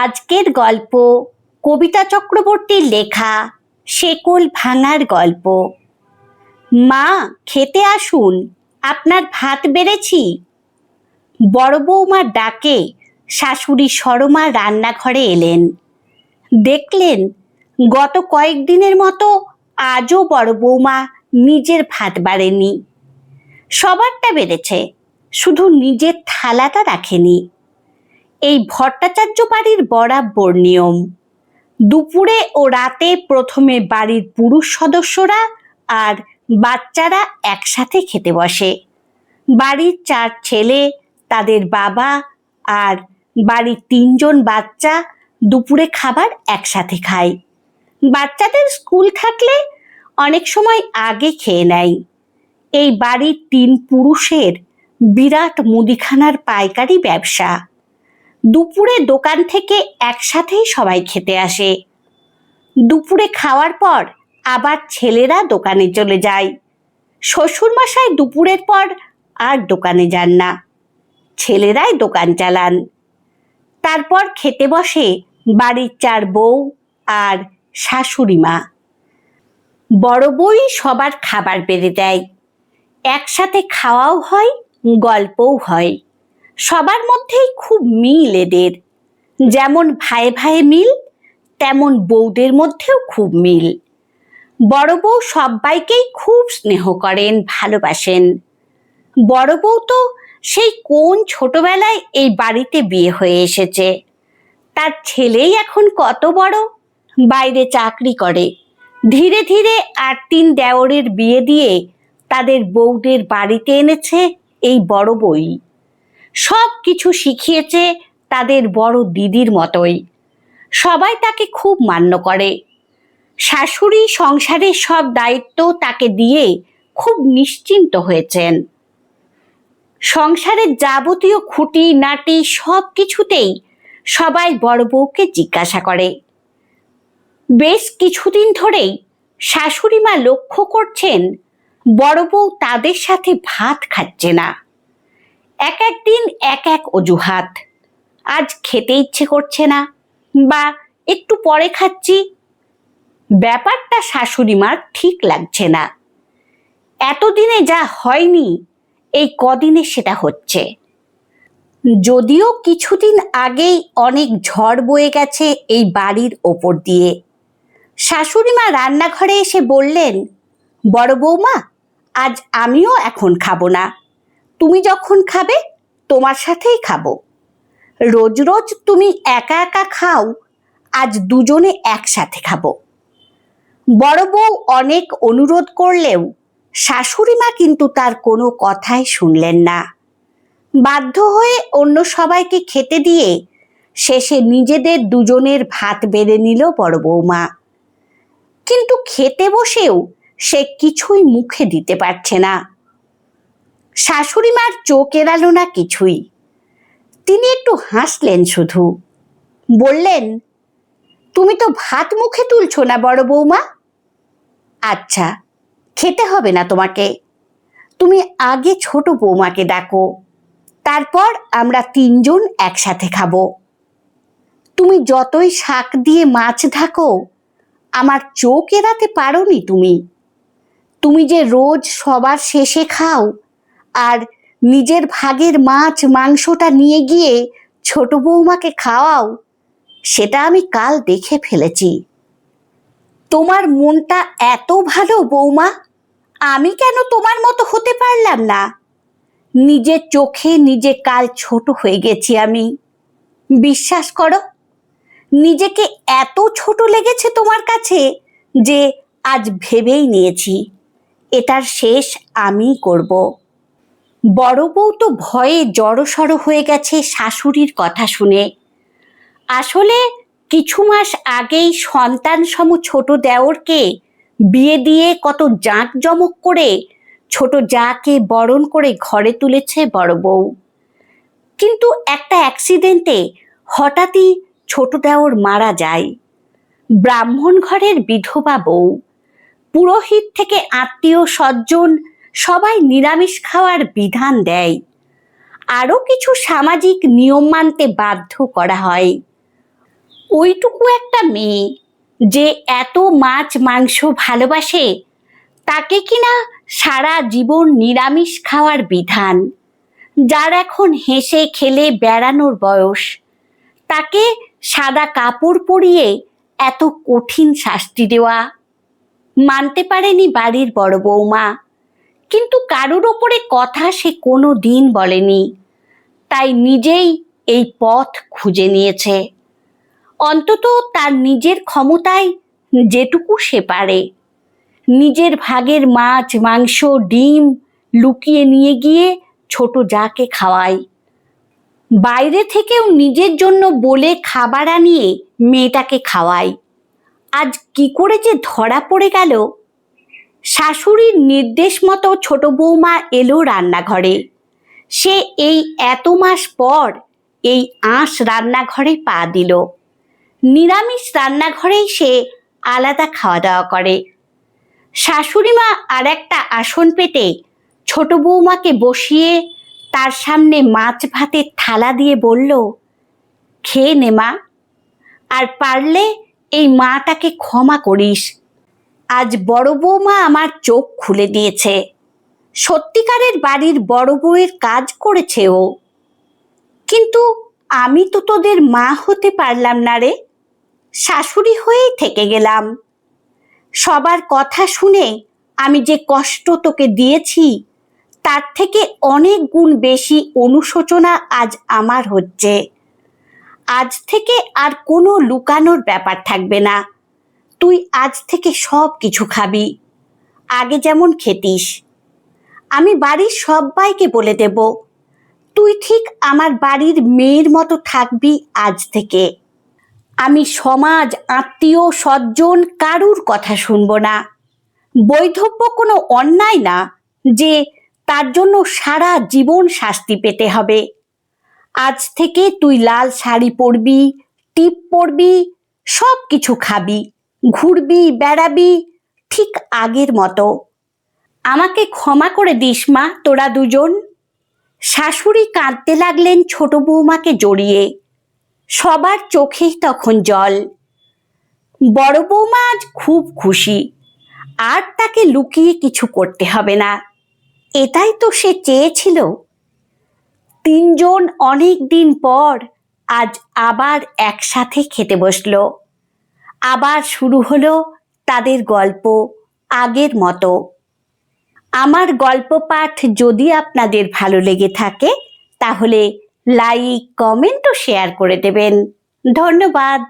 আজকের গল্প কবিতা চক্রবর্তীর লেখা শেকল ভাঙার গল্প। মা, খেতে আসুন, আপনার ভাত বেড়েছি। বড় বৌমার ডাকে শাশুড়ি সরমা রান্নাঘরে এলেন। দেখলেন গত কয়েকদিনের মতো আজও বড় বৌমা নিজের ভাত বাড়েনি। সবারটা বেড়েছে, শুধু নিজের থালাটা রাখেনি। এই ভট্টাচার্য বাড়ির বরাবর নিয়ম। দুপুরে ও রাতে প্রথমে বাড়ির পুরুষ সদস্যরা আর বাচ্চারা একসাথে খেতে বসে। বাড়ির 4 ছেলে, তাদের বাবা আর বাড়ির 3 জন বাচ্চা দুপুরে খাবার একসাথে খায়। বাচ্চাদের স্কুল থাকলে অনেক সময় আগে খেয়ে নেয়। এই বাড়ির 3 পুরুষের বিরাট মুদিখানার পাইকারি ব্যবসা। দুপুরে দোকান থেকে একসাথেই সবাই খেতে আসে। দুপুরে খাওয়ার পর আবার ছেলেরা দোকানে চলে যায়। শ্বশুরমশাই দুপুরের পর আর দোকানে যান না, ছেলেরাই দোকান চালান। তারপর খেতে বসে বাড়ির 4 বউ আর শাশুড়ি মা। বড় বউই সবার খাবার বেড়ে দেয়। একসাথে খাওয়াও হয়, গল্পও হয়। সবার মধ্যেই খুব মিল এদের। যেমন ভাইয়ে ভাইয়ে মিল, তেমন বউদের মধ্যেও খুব মিল। বড় বউ সবাইকেই খুব স্নেহ করেন, ভালোবাসেন। বড় বউ তো সেই কোন ছোটবেলায় এই বাড়িতে বিয়ে হয়ে এসেছে। তার ছেলেই এখন কত বড়, বাইরে চাকরি করে। ধীরে ধীরে আর 3 দেওরের বিয়ে দিয়ে তাদের বউদের বাড়িতে এনেছে এই বড় বউই। সব কিছু শিখিয়েছে তাদের বড় দিদির মতোই। সবাই তাকে খুব মান্য করে। শাশুড়ি সংসারের সব দায়িত্ব তাকে দিয়ে খুব নিশ্চিন্ত হয়েছেন। সংসারের যাবতীয় খুঁটি নাটি সব কিছুতেই সবাই বড় বউকে জিজ্ঞাসা করে। বেশ কিছুদিন ধরেই শাশুড়ি মা লক্ষ্য করছেন বড় বউ তাদের সাথে ভাত খাচ্ছে না। এক একদিন এক এক অজুহাত। আজ খেতে ইচ্ছে করছে না, বা একটু পরে খাচ্ছি। ব্যাপারটা শাশুড়ি মার ঠিক লাগছে না। এতদিনে যা হয়নি, এই কদিনে সেটা হচ্ছে। যদিও কিছুদিন আগেই অনেক ঝড় বয়ে গেছে এই বাড়ির ওপর দিয়ে। শাশুড়ি মা রান্নাঘরে এসে বললেন, বড় বৌমা, আজ আমিও এখন খাবো না। তুমি যখন খাবে তোমার সাথেই খাবো। রোজ রোজ তুমি একা একা খাও, আজ দুজনে একসাথে খাবো। বড় বউ অনেক অনুরোধ করলেও শাশুড়ি মা কিন্তু তার কোনো কথাই শুনলেন না। বাধ্য হয়ে অন্য সবাইকে খেতে দিয়ে শেষে নিজেদের দুজনের ভাত বেড়ে নিল বড় বৌমা। কিন্তু খেতে বসেও সে কিছুই মুখে দিতে পারছে না। শাশুড়ি মার চোখ এড়ালো না কিছুই। তিনি একটু হাসলেন শুধু। বললেন, তুমি তো ভাত মুখে তুলছো না বড় বৌমা। আচ্ছা, খেতে হবে না তোমাকে। তুমি আগে ছোট বৌমাকে ডাকো, তারপর আমরা 3 জন একসাথে খাবো। তুমি যতই শাক দিয়ে মাছ ঢাকো, আমার চোখ এড়াতে পারোনি তুমি। তুমি যে রোজ সবার শেষে খাও আর নিজের ভাগের মাছ মাংসটা নিয়ে গিয়ে ছোট বৌমাকে খাওয়াও, সেটা আমি কাল দেখে ফেলেছি। তোমার মনটা এত ভালো বৌমা, আমি কেন তোমার মতো হতে পারলাম না? নিজের চোখে নিজে কাল ছোট হয়ে গেছি আমি। বিশ্বাস করো, নিজেকে এত ছোট লেগেছে তোমার কাছে যে আজ ভেবেই নিয়েছি এটার শেষ আমিই করব। বড় বউ তো ভয়ে জড়সড় হয়ে গেছে শাশুড়ির কথা শুনে। আসলে কিছু মাস আগেই সন্তান সম ছোট দেওরকে বিয়ে দিয়ে কত জাঁকজমক করে ছোট জাকে বরণ করে ঘরে তুলেছে বড় বউ। কিন্তু একটা অ্যাক্সিডেন্টে হঠাৎই ছোট দেওর মারা যায়। ব্রাহ্মণ ঘরের বিধবা বউ। পুরোহিত থেকে আত্মীয় স্বজন সবাই নিরামিষ খাওয়ার বিধান দেয়। আরও কিছু সামাজিক নিয়ম মানতে বাধ্য করা হয়। ওইটুকু একটা মেয়ে যে এত মাছ মাংস ভালোবাসে, তাকে কিনা সারা জীবন নিরামিষ খাওয়ার বিধান, যার এখন হেসে খেলে বেড়ানোর বয়স, তাকে সাদা কাপড় পরিয়ে এত কঠিন শাস্তি দেওয়া। মানতে পারেনি বাড়ির বড় বৌমা, কিন্তু কারোর ওপরে কথা সে কোনো দিন বলেনি, তাই নিজেই এই পথ খুঁজে নিয়েছে। অন্তত তার নিজের ক্ষমতায় যেটুকু সে পারে, নিজের ভাগের মাছ মাংস ডিম লুকিয়ে নিয়ে গিয়ে ছোট যাকে খাওয়ায়। বাইরে থেকেও নিজের জন্য বলে খাবার আনিয়ে মেয়েটাকে খাওয়ায়। আজ কি করে যে ধরা পড়ে গেল! শাশুড়ির নির্দেশ মতো ছোট বৌমা এলো রান্নাঘরে। সে এই এত মাস পর এই আঁশ রান্নাঘরে পা দিল। নিরামিষ রান্নাঘরেই সে আলাদা খাওয়া দাওয়া করে। শাশুড়িমা আর একটা আসন পেতে ছোট বৌমাকে বসিয়ে তার সামনে মাছ ভাতের থালা দিয়ে বলল, খেয়ে নে মা, আর পারলে এই মাটাকে ক্ষমা করিস। আজ বড় বৌমা আমার চোখ খুলে দিয়েছে। সত্যিকারের বাড়ির বড় বউয়ের কাজ করেছে ও। কিন্তু আমি তো তোদের মা হতে পারলাম না রে, শাশুড়ি হয়েই থেকে গেলাম। সবার কথা শুনে আমি যে কষ্ট তোকে দিয়েছি, তার থেকে অনেক গুণ বেশি অনুশোচনা আজ আমার হচ্ছে। আজ থেকে আর কোনো লুকানোর ব্যাপার থাকবে না। তুই আজ থেকে সব কিছু খাবি, আগে যেমন খেতিস। আমি বাড়ির সবাইকে বলে দেব, তুই ঠিক আমার বাড়ির মেয়ের মতো থাকবি আজ থেকে। আমি সমাজ আত্মীয় স্বজন কারুর কথা শুনবো না। বৈধব্য কোনো অন্যায় না যে তার জন্য সারা জীবন শাস্তি পেতে হবে। আজ থেকে তুই লাল শাড়ি পরবি, টিপ পরবি, সব কিছু খাবি, ঘুরবি বেড়াবি ঠিক আগের মতো। আমাকে ক্ষমা করে দিস মা তোরা দুজন। শাশুড়ি কাঁদতে লাগলেন ছোট বৌমাকে জড়িয়ে। সবার চোখেই তখন জল। বড় বৌমা আজ খুব খুশি, আর তাকে লুকিয়ে কিছু করতে হবে না। এটাই তো সে চেয়েছিল। তিনজন অনেক দিন পর আজ আবার একসাথে খেতে বসলো। আবার শুরু হলো তাদের গল্প আগের মতো। আমার গল্প পাঠ যদি আপনাদের ভালো লেগে থাকে, তাহলে লাইক কমেন্ট ও শেয়ার করে দেবেন। ধন্যবাদ।